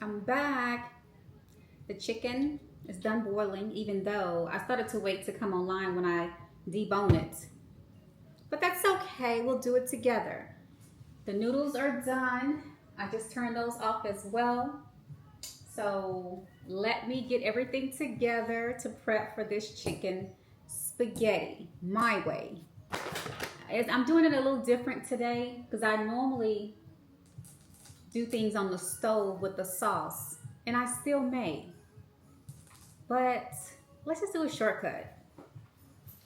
I'm back. The chicken is done boiling, even though I started to wait to come online when I debone it. But that's okay, we'll do it together. The noodles are done. I just turned those off as well. So let me get everything together to prep for this chicken spaghetti my way. I'm doing it a little different today because I normally do things on the stove with the sauce, and I still may. But let's just do a shortcut.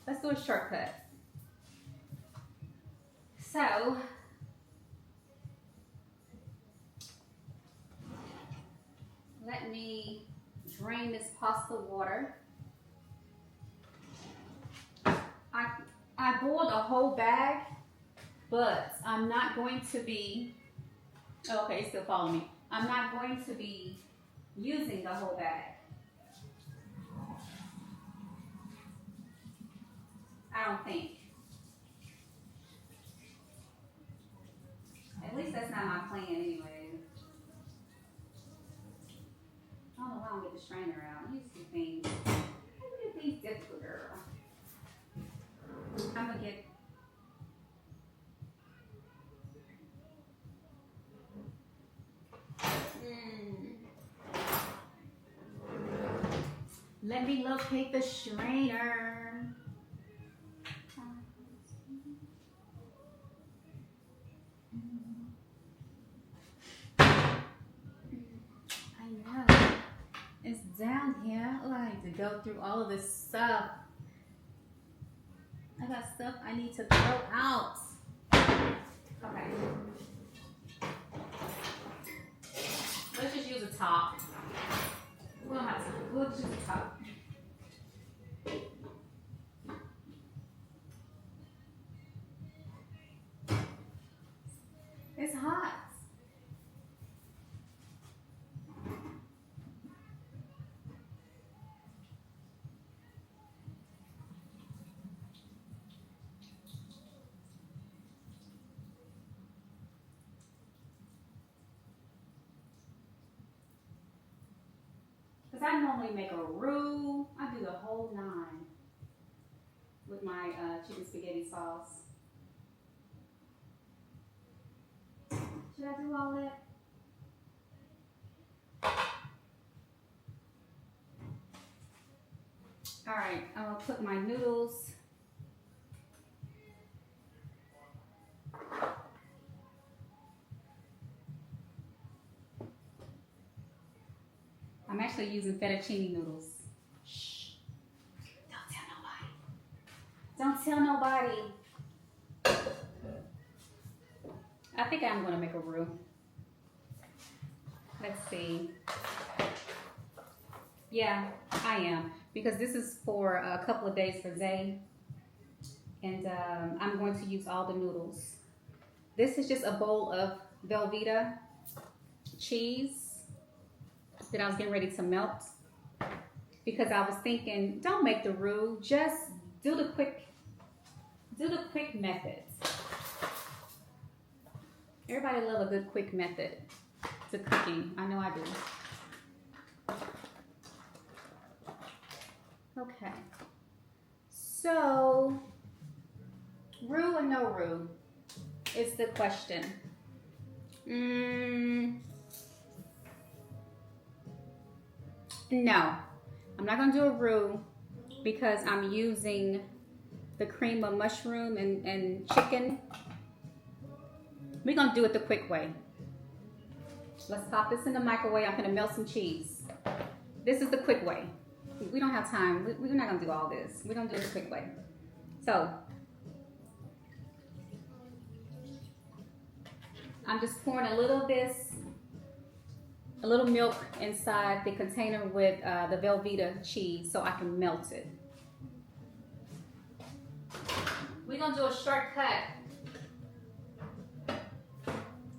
Let's do a shortcut. So, let me drain this pasta water. I boiled a whole bag, but I'm not going to be, oh, okay, it's still following me. I'm not going to be using the whole bag. I don't think. At least that's not my plan anyway. I don't know why I don't get the strainer out. These two things. Look at these difficult, girl. I'm gonna get. Let me locate the strainer. I know. It's down here. Oh, I need to go through all of this stuff. I got stuff I need to throw out. Okay. Let's just use a top. We don't have to. We'll just use a top. It's hot. Because I normally make a roux. I do the whole nine with my chicken spaghetti sauce. Should I do all that? All right, I'm gonna put my noodles. I'm actually using fettuccine noodles. Shh. Don't tell nobody. Don't tell nobody. I think I'm gonna make a roux. Let's see. Yeah, I am. Because this is for a couple of days for Zay. And I'm going to use all the noodles. This is just a bowl of Velveeta cheese that I was getting ready to melt. Because I was thinking, don't make the roux, just do the quick method. Everybody love a good quick method to cooking. I know I do. Okay. So, roux or no roux is the question. No, I'm not gonna do a roux because I'm using the cream of mushroom and chicken. We're gonna do it the quick way. Let's pop this in the microwave. I'm gonna melt some cheese. This is the quick way. We don't have time. We're not gonna do all this. We're gonna do it the quick way. So, I'm just pouring a little of this, a little milk inside the container with the Velveeta cheese so I can melt it. We're gonna do a shortcut.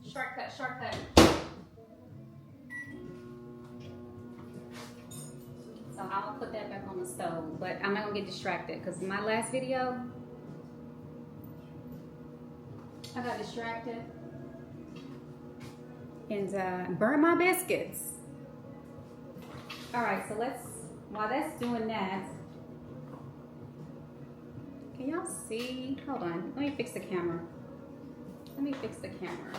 Shortcut. So I'm gonna put that back on the stove, but I'm not gonna get distracted because my last video, I got distracted and burned my biscuits. All right, so while that's doing that, can y'all see? Hold on, let me fix the camera. Let me fix the camera.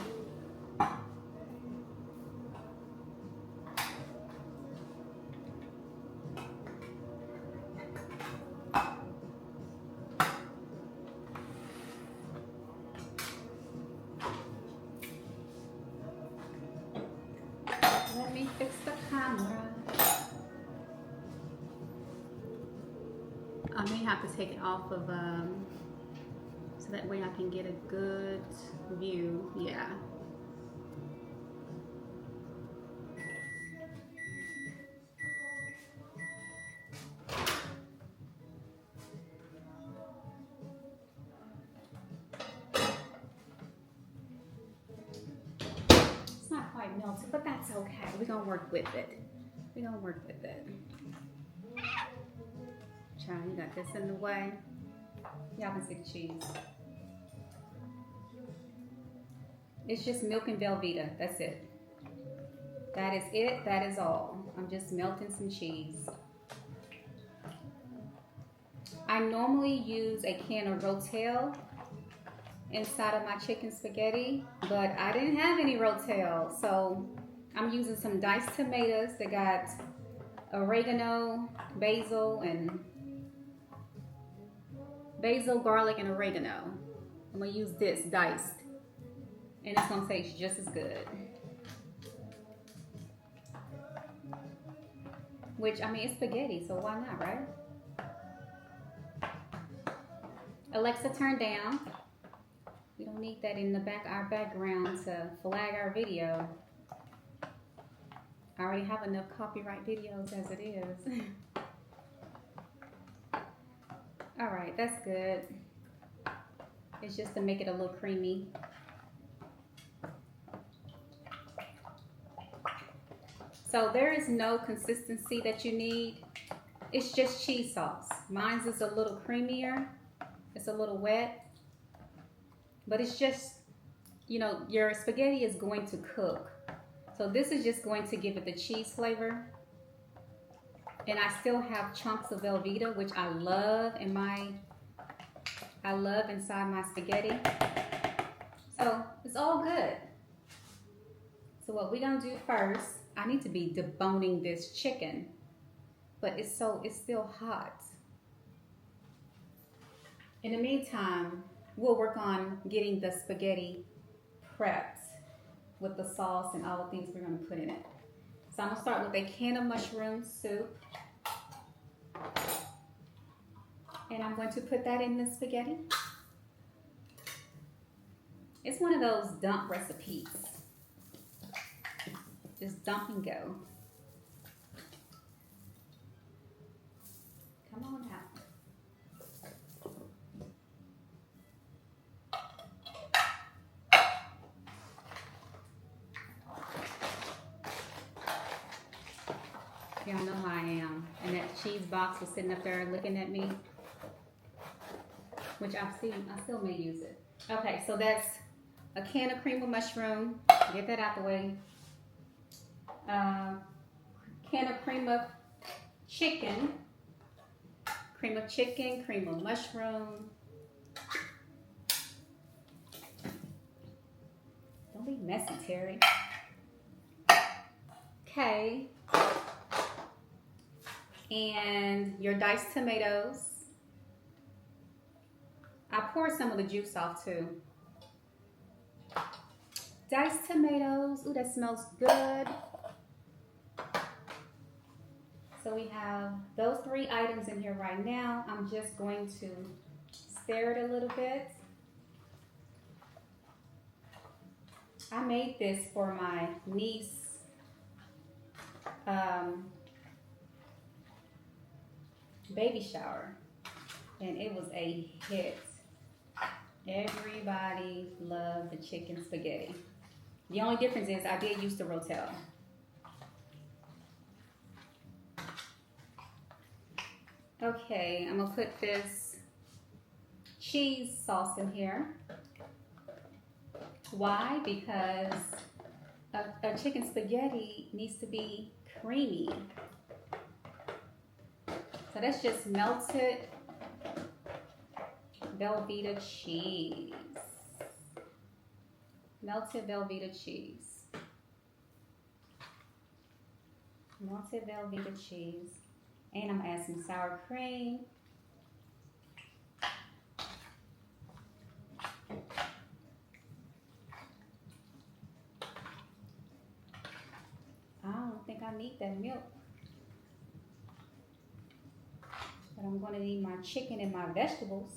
Let me fix the camera. I may have to take it off of, so that way I can get a good view. Yeah. It's not quite melted, but that's okay. We're gonna work with it. We're gonna work with it. Child, you got this in the way. Y'all can see the cheese. It's just milk and Velveeta. That's it. That is it. That is all. I'm just melting some cheese. I normally use a can of Rotel inside of my chicken spaghetti, but I didn't have any Rotel, so I'm using some diced tomatoes that got oregano, basil, garlic, and oregano. I'm gonna use this diced, and it's gonna taste just as good. Which, I mean, it's spaghetti, so why not, right? Alexa, turn down. We don't need that in our background to flag our video. I already have enough copyright videos as it is. All right, that's good. It's just to make it a little creamy. So there is no consistency that you need. It's just cheese sauce. Mine's is a little creamier. It's a little wet. But it's just, you know, your spaghetti is going to cook. So this is just going to give it the cheese flavor. And I still have chunks of Velveeta, which I love inside my spaghetti. So it's all good. So what we're gonna do first, I need to be deboning this chicken, but it's still hot. In the meantime, we'll work on getting the spaghetti prepped with the sauce and all the things we're gonna put in it. So I'm gonna start with a can of mushroom soup. And I'm going to put that in the spaghetti. It's one of those dump recipes. Just dump and go. Come on out. Y'all know how I am. And that cheese box was sitting up there looking at me, which I still may use it. Okay, so that's a can of cream of mushroom. Get that out the way. Can of cream of chicken. Cream of chicken, cream of mushroom. Don't be messy, Terry. Okay. And your diced tomatoes. I poured some of the juice off too. Diced tomatoes. Ooh, that smells good. So we have those 3 items in here right now. I'm just going to stir it a little bit. I made this for my niece. Baby shower, and it was a hit. Everybody loved the chicken spaghetti. The only difference is I did use the Rotel. Okay, I'm gonna put this cheese sauce in here. Why? Because a chicken spaghetti needs to be creamy. So that's just melted Velveeta cheese. Melted Velveeta cheese. Melted Velveeta cheese. And I'm gonna add some sour cream. I don't think I need that milk. But I'm gonna need my chicken and my vegetables.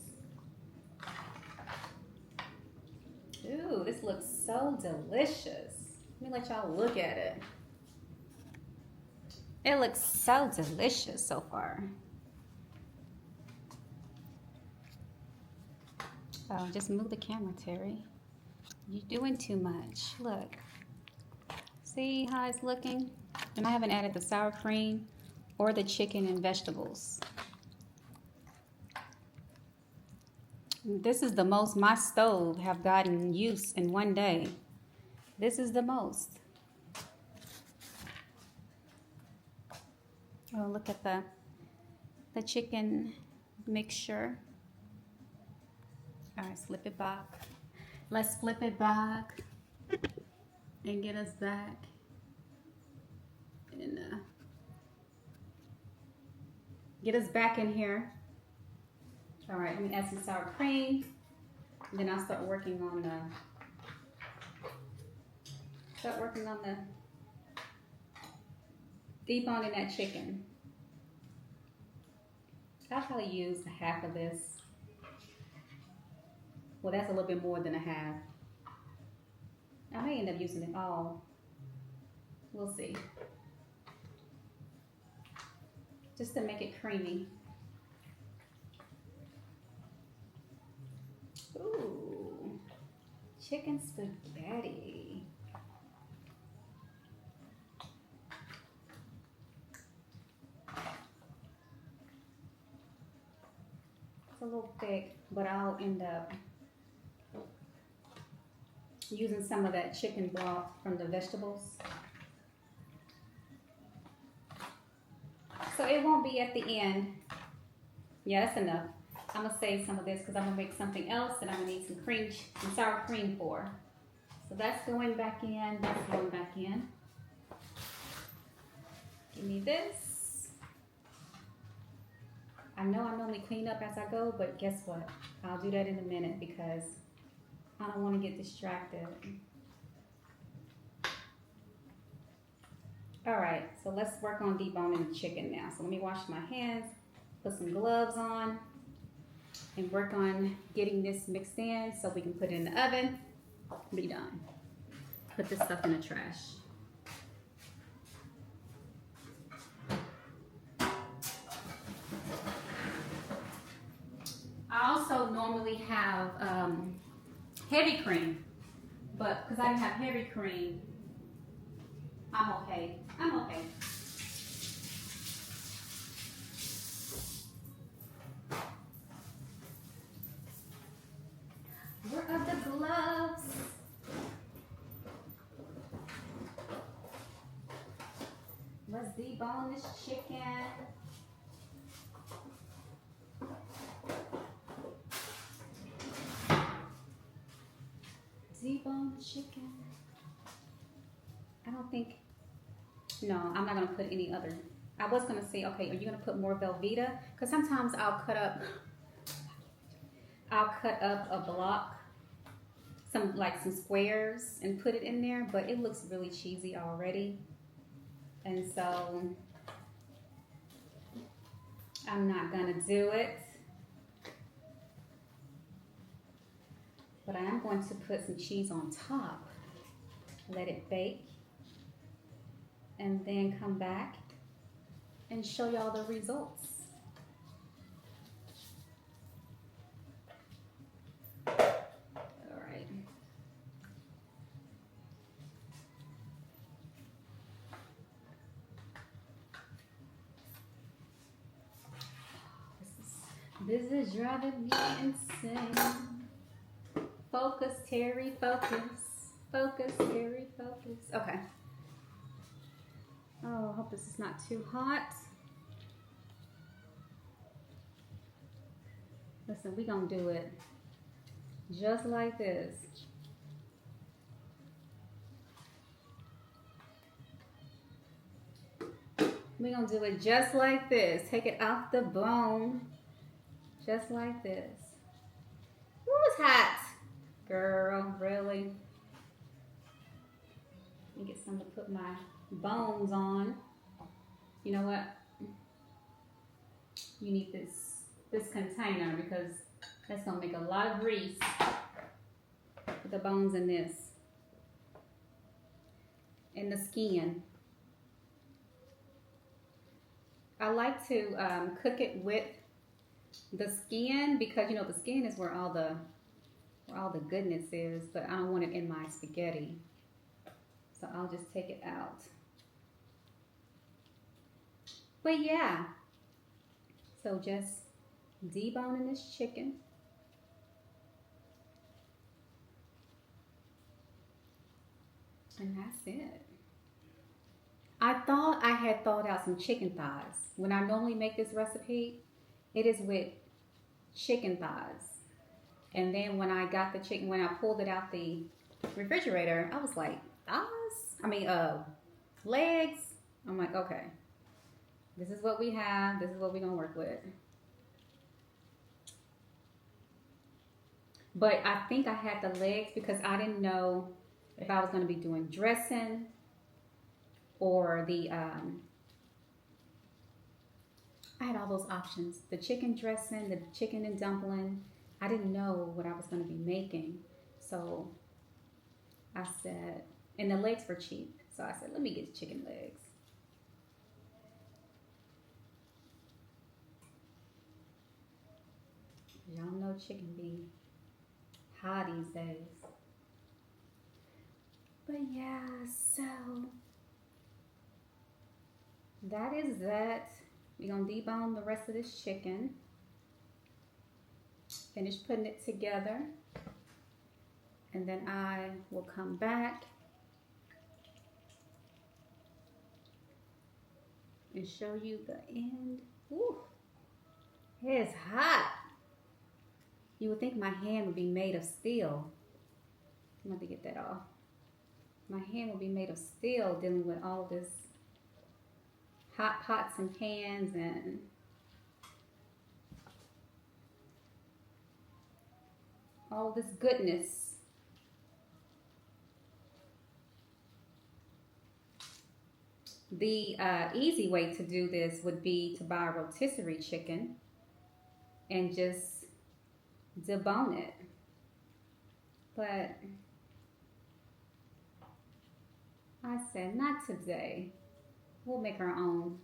Ooh, this looks so delicious. Let me let y'all look at it. It looks so delicious so far. Oh, just move the camera, Terry. You're doing too much. Look. See how it's looking? And I haven't added the sour cream or the chicken and vegetables. This is the most my stove have gotten use in one day. This is the most. Oh, look at the chicken mixture. All right, flip it back. Let's flip it back and get us back. And get us back in here. All right, let me add some sour cream. And then I'll start working on the deboning that chicken. I'll probably use half of this. Well, that's a little bit more than a half. I may end up using it all. We'll see. Just to make it creamy. Ooh, chicken spaghetti. It's a little thick, but I'll end up using some of that chicken broth from the vegetables. So it won't be at the end. Yeah, that's enough. I'm gonna save some of this because I'm gonna make something else that I'm gonna need some sour cream for. So that's going back in, that's going back in. Give me this. I know I normally clean up as I go, but guess what? I'll do that in a minute because I don't want to get distracted. All right, so let's work on deboning the chicken now. So let me wash my hands, put some gloves on, and work on getting this mixed in so we can put it in the oven. Be done. Put this stuff in the trash. I also normally have heavy cream, but because I didn't have heavy cream, I'm okay. I'm okay. Where are the gloves? Let's debone this chicken. Debone the chicken. I don't think, no, I'm not gonna put any other. I was gonna say, okay, are you gonna put more Velveeta? Because sometimes I'll cut up a block, some squares and put it in there, but it looks really cheesy already. And so I'm not gonna do it. But I am going to put some cheese on top, let it bake, and then come back and show y'all the results. All right. This is driving me insane. Focus, Terry, focus. Focus, Terry, focus. Okay. Oh, I hope this is not too hot. Listen, we gonna do it just like this. We gonna do it just like this. Take it off the bone, just like this. Ooh, it's hot. Girl, really? Let me get some to put my bones on. You know what? You need this container because that's gonna make a lot of grease. Put the bones in this. In the skin. I like to cook it with the skin because you know the skin is where all the goodness is, but I don't want it in my spaghetti. So I'll just take it out. But yeah. So just deboning this chicken. And that's it. I thought I had thawed out some chicken thighs. When I normally make this recipe, it is with chicken thighs. And then when I got the chicken, when I pulled it out the refrigerator, I was like, legs. I'm like, okay, this is what we have. This is what we're gonna work with. But I think I had the legs because I didn't know if I was gonna be doing dressing or the, I had all those options. The chicken dressing, the chicken and dumpling. I didn't know what I was gonna be making. So I said, and the legs were cheap. So I said, let me get chicken legs. Y'all know chicken be high these days. But yeah, so that is that. We're gonna debone the rest of this chicken. Finish putting it together. And then I will come back and show you the end. Ooh, it's hot. You would think my hand would be made of steel. I'm going to get that off. My hand would be made of steel dealing with all this hot pots and pans and all this goodness. The easy way to do this would be to buy a rotisserie chicken and just debone it. But I said, not today. We'll make our own.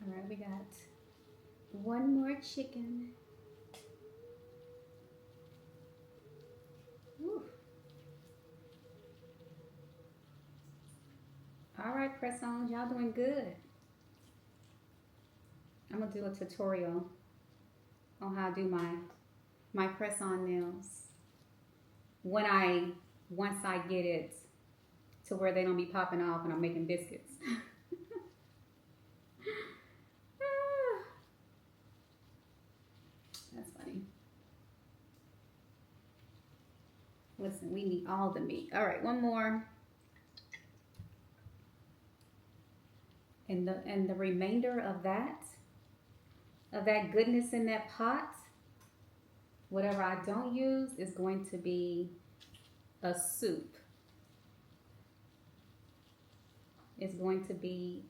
All right, we got one more chicken. Whew. All right, press-ons, y'all doing good. I'm gonna do a tutorial on how to do my press-on nails once I get it to where they don't be popping off and I'm making biscuits. That's funny. Listen, we need all the meat. All right, one more. And the remainder of that goodness in that pot, whatever I don't use is going to be a soup. It's going to be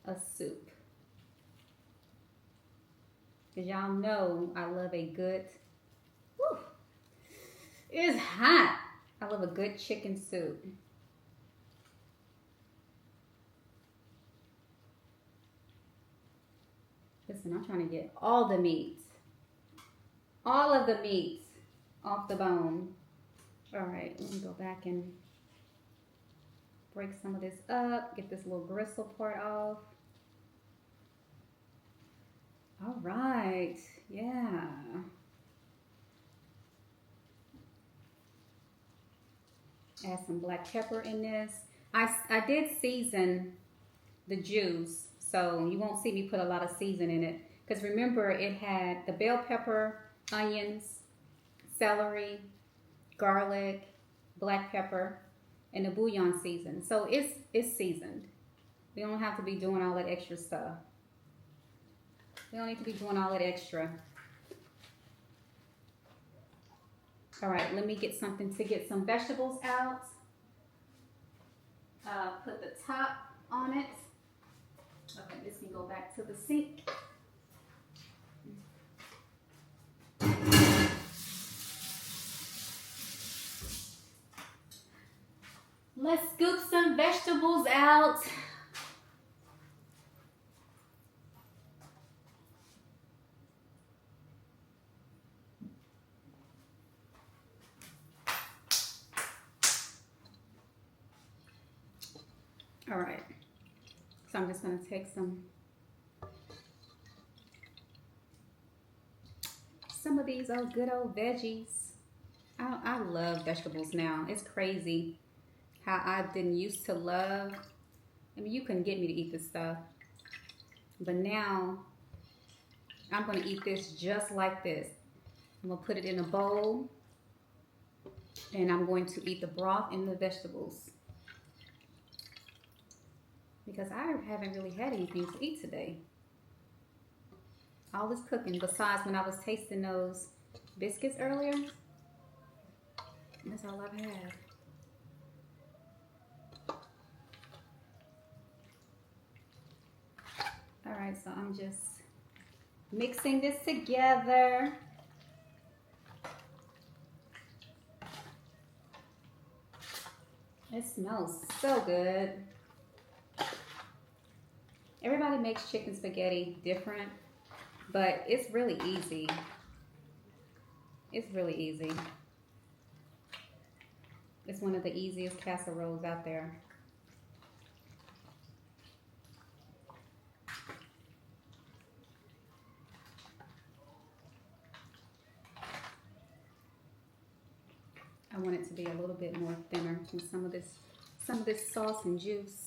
a soup. Because y'all know I love a good, whew, it's hot. I love a good chicken soup. Listen, I'm trying to get all the meat. All of the meat off the bone. All right, let me go back and break some of this up. Get this little gristle part off. All right, yeah. Add some black pepper in this. I did season the juice, so you won't see me put a lot of season in it. Because remember, it had the bell pepper, onions, celery, garlic, black pepper, and the bouillon season. So it's seasoned. We don't have to be doing all that extra stuff. We don't need to be doing all that extra. All right, let me get something to get some vegetables out. Put the top on it. Okay, this can go back to the sink. Let's scoop some vegetables out. All right, so I'm just gonna take some of these old good old veggies. I love vegetables now. It's crazy how I didn't used to love. I mean, you couldn't get me to eat this stuff, but now I'm gonna eat this just like this. I'm gonna put it in a bowl, and I'm going to eat the broth and the vegetables, because I haven't really had anything to eat today. All this cooking, besides when I was tasting those biscuits earlier, that's all I've had. All right, so I'm just mixing this together. It smells so good. Everybody makes chicken spaghetti different, but it's really easy. It's really easy. It's one of the easiest casseroles out there. I want it to be a little bit more thinner than some of this sauce and juice.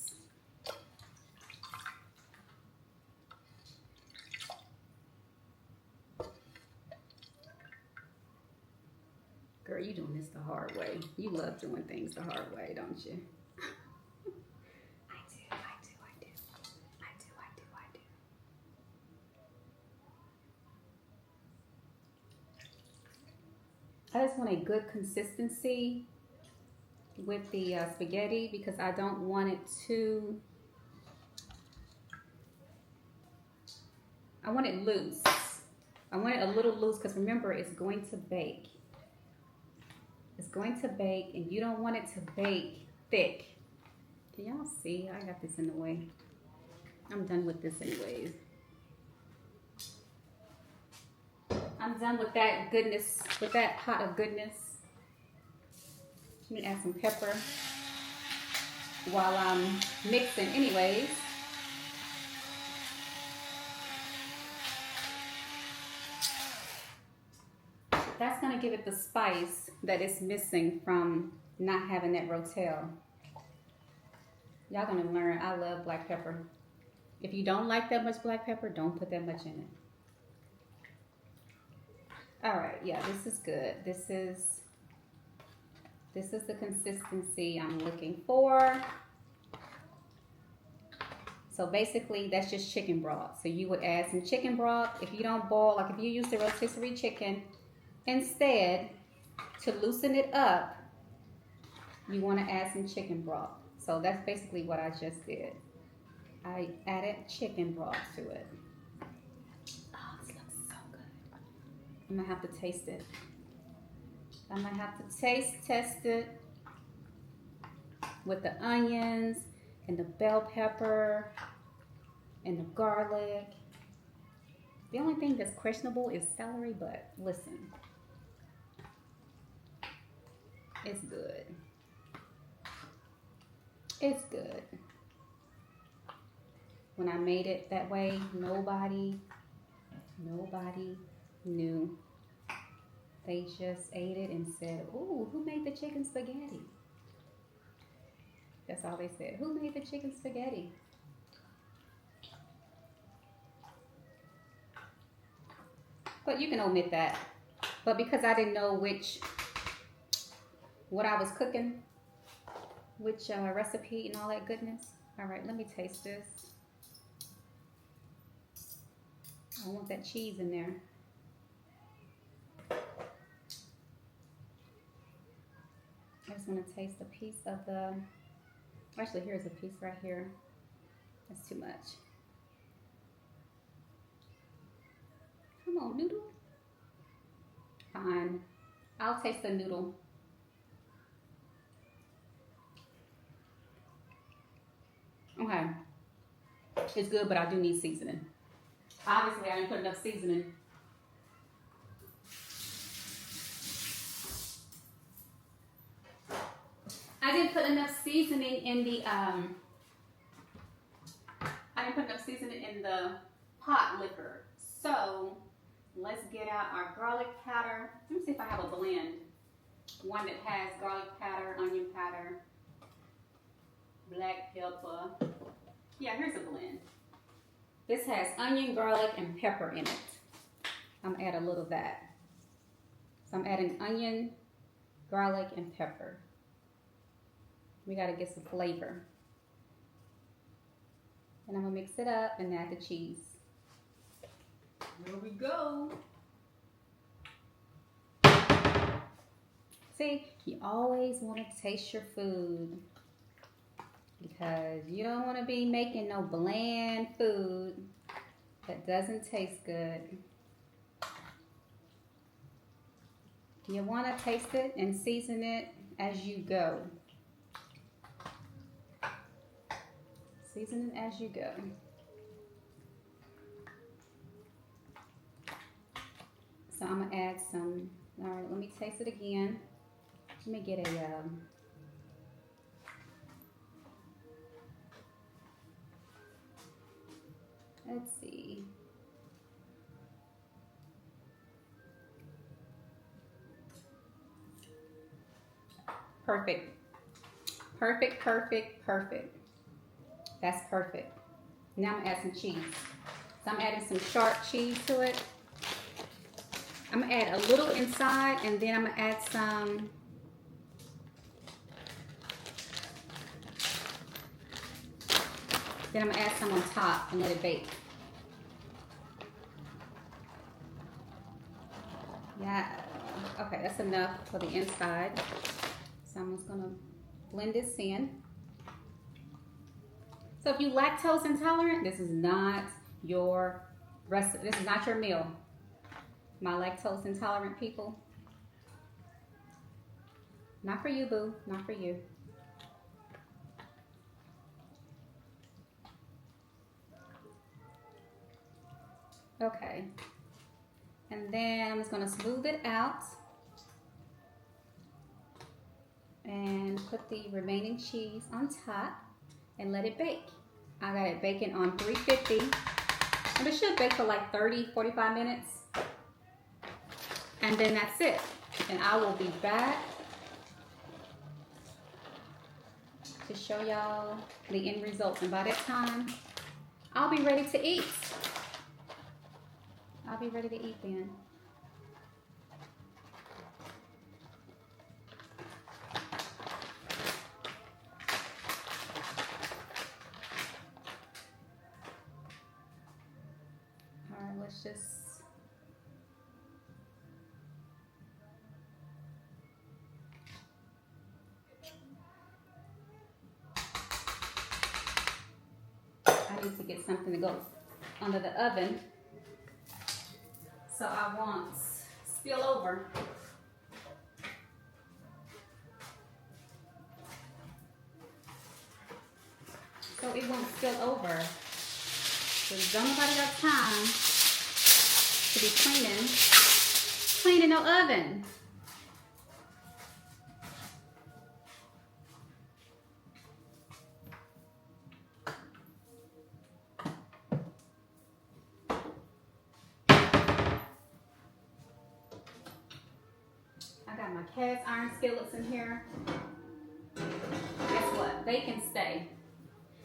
Girl, you doing this the hard way. You love doing things the hard way, don't you? I do. I just want a good consistency with the spaghetti, because I don't want it to, I want it loose. I want it a little loose, because remember, it's going to bake. It's going to bake, and you don't want it to bake thick. Can y'all see? I got this in the way. I'm done with this anyways. I'm done with that goodness, with that pot of goodness. Let me add some pepper while I'm mixing anyways. That's gonna give it the spice that it's missing from not having that rotel. Y'all gonna learn, I love black pepper. If you don't like that much black pepper, don't put that much in it. All right, yeah, this is good. This is the consistency I'm looking for. So basically, that's just chicken broth. So you would add some chicken broth. If you don't boil, like if you use the rotisserie chicken, instead, to loosen it up, you want to add some chicken broth. So that's basically what I just did. I added chicken broth to it. Oh, this looks so good. I'm going to have to taste it. I'm going to have to test it with the onions and the bell pepper and the garlic. The only thing that's questionable is celery, but listen. It's good. It's good. When I made it that way, nobody knew. They just ate it and said, "Ooh, who made the chicken spaghetti?" That's all they said. Who made the chicken spaghetti? But you can omit that. But because I didn't know what I was cooking, which recipe and all that goodness. All right, let me taste this. I want that cheese in there. I just want to taste a piece of the, actually here's a piece right here. That's too much. Come on, noodle. Fine. I'll taste the noodle. Okay. It's good, but I do need seasoning. Obviously, I didn't put enough seasoning. I didn't put enough seasoning in the pot liquor. So let's get out our garlic powder. Let me see if I have a blend. One that has garlic powder, onion powder, black pepper. Yeah, here's a blend. This has onion, garlic, and pepper in it. I'm gonna add a little of that. So I'm adding onion, garlic, and pepper. We gotta get some flavor. And I'm gonna mix it up and add the cheese. Here we go. See, you always want to taste your food because you don't want to be making no bland food that doesn't taste good. You want to taste it and season it as you go. Season it as you go. So I'm gonna add some. All right, let me taste it again. Let me get a. Let's see. Perfect. Perfect, perfect, perfect. That's perfect. Now I'm gonna add some cheese. So I'm adding some sharp cheese to it. I'm gonna add a little inside and then I'm gonna add some I'm gonna add some on top and let it bake. Yeah, okay, that's enough for the inside. So I'm just gonna blend this in. So if you lactose intolerant, this is not your recipe. This is not your meal. My lactose intolerant people. Not for you, boo. Not for you. Okay. And then I'm just going to smooth it out and put the remaining cheese on top and let it bake. I got it baking on 350 and it should bake for like 30-45 minutes. And then that's it. And I will be back to show y'all the end results. And by that time, I'll be ready to eat. I'll be ready to eat then. All right, let's just I need to get something to go under the oven. So I won't spill over. So it won't spill over. Because don't nobody got time to be cleaning no oven. I got my cast iron skillets in here. Guess what? they can stay.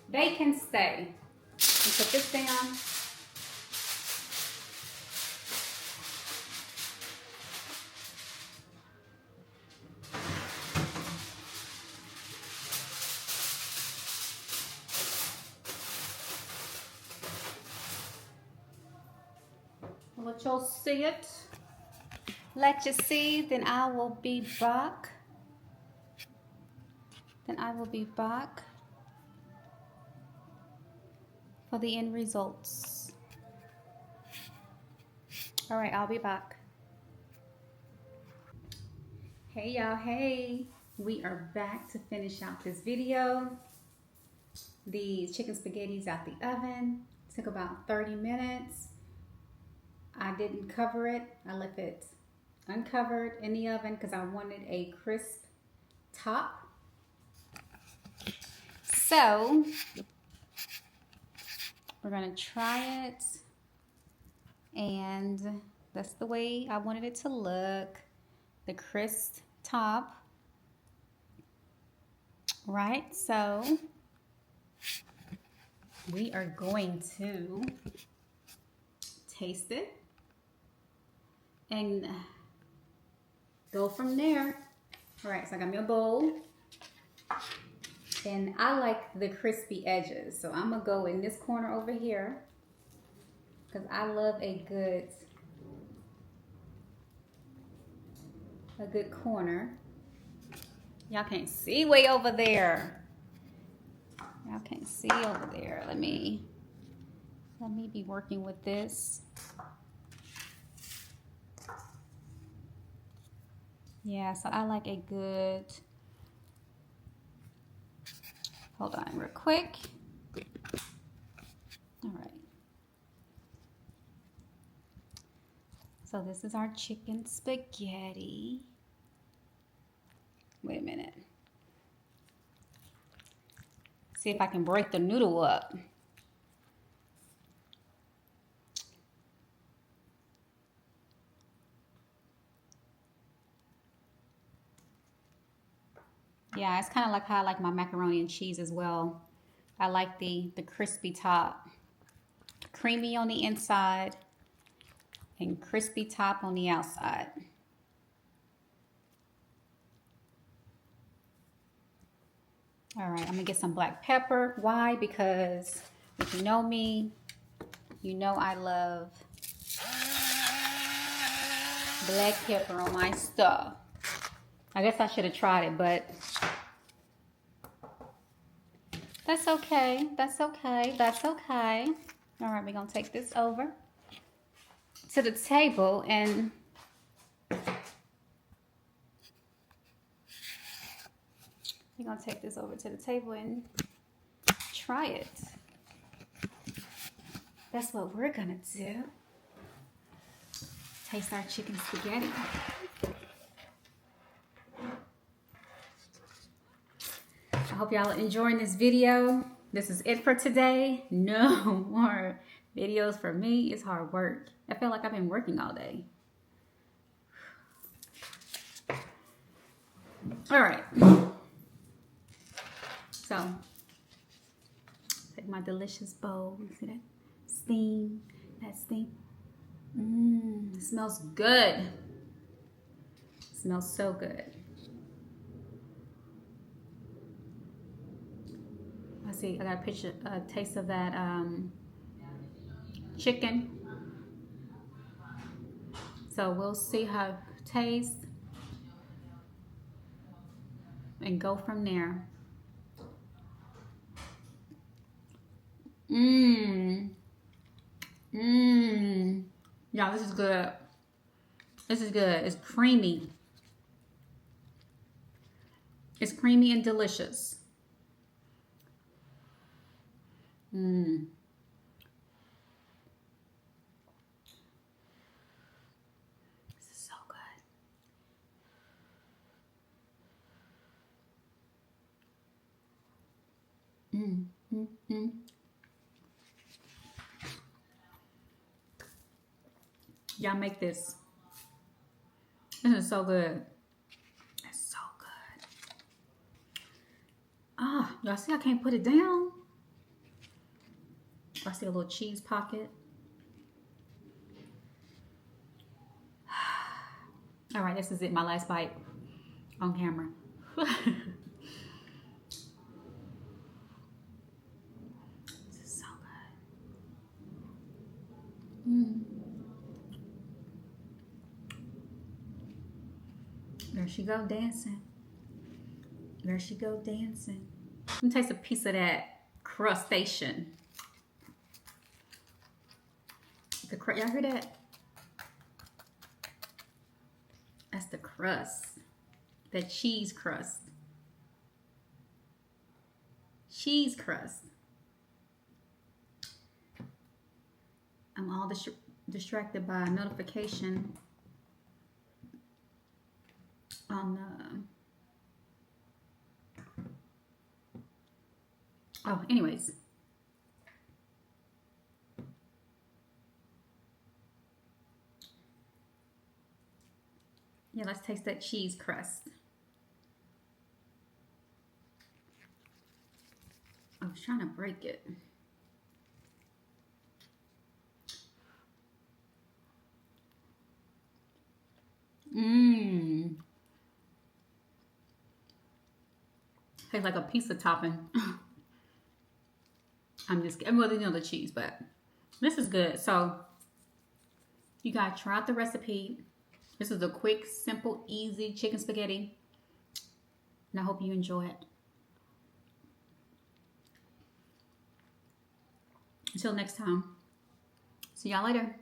They can stay. You put this down. Let y'all see it. Let you see, then I will be back. For the end results. All right, I'll be back. Hey y'all, hey. We are back to finish out this video. The chicken spaghetti's out the oven. Took about 30 minutes. I didn't cover it. I left it uncovered in the oven because I wanted a crisp top. So we're gonna try it, and that's the way I wanted it to look. The crisp top. Right, so we are going to taste it and go from there. All right, so I got me a bowl, and I like the crispy edges, so I'm gonna go in this corner over here because I love a good corner. Y'all can't see way over there. Y'all can't see over there. Let me be working with this. Yeah, so I like a good, hold on real quick. All right. So this is our chicken spaghetti. Wait a minute. See if I can break the noodle up. Yeah, it's kind of like how I like my macaroni and cheese as well. I like the crispy top. Creamy on the inside and crispy top on the outside. All right, I'm gonna get some black pepper. Why? Because if you know me, you know I love black pepper on my stuff. I guess I should have tried it, but that's okay. That's okay. That's okay. All right, we're gonna take this over to the table and we're gonna take this over to the table and try it. That's what we're gonna do. Taste our chicken spaghetti. I hope y'all are enjoying this video. This is it for today. No more videos for me. It's hard work. I feel like I've been working all day. All right. So, take my delicious bowl. You see that steam? That steam. It smells good. It smells so good. I see. I got a taste of that chicken. So we'll see how it tastes and go from there. Y'all, this is good. This is good. It's creamy. It's creamy and delicious. This is so good. Y'all make this. This is so good. It's so good. Ah, y'all. Y'all see I can't put it down? I see a little cheese pocket. All right, this is it. My last bite on camera. This is so good. There she go dancing. There she go dancing. Let me taste a piece of that crustacean. Y'all hear that? That's the crust. That cheese crust. Cheese crust. I'm all distracted by a notification on the... Oh, anyways. Yeah, let's taste that cheese crust. I was trying to break it. Mmm. Tastes like a pizza topping. I'm just kidding. Well, you know the cheese, but this is good. So you guys try out the recipe. This is a quick, simple, easy chicken spaghetti. And I hope you enjoy it. Until next time. See y'all later.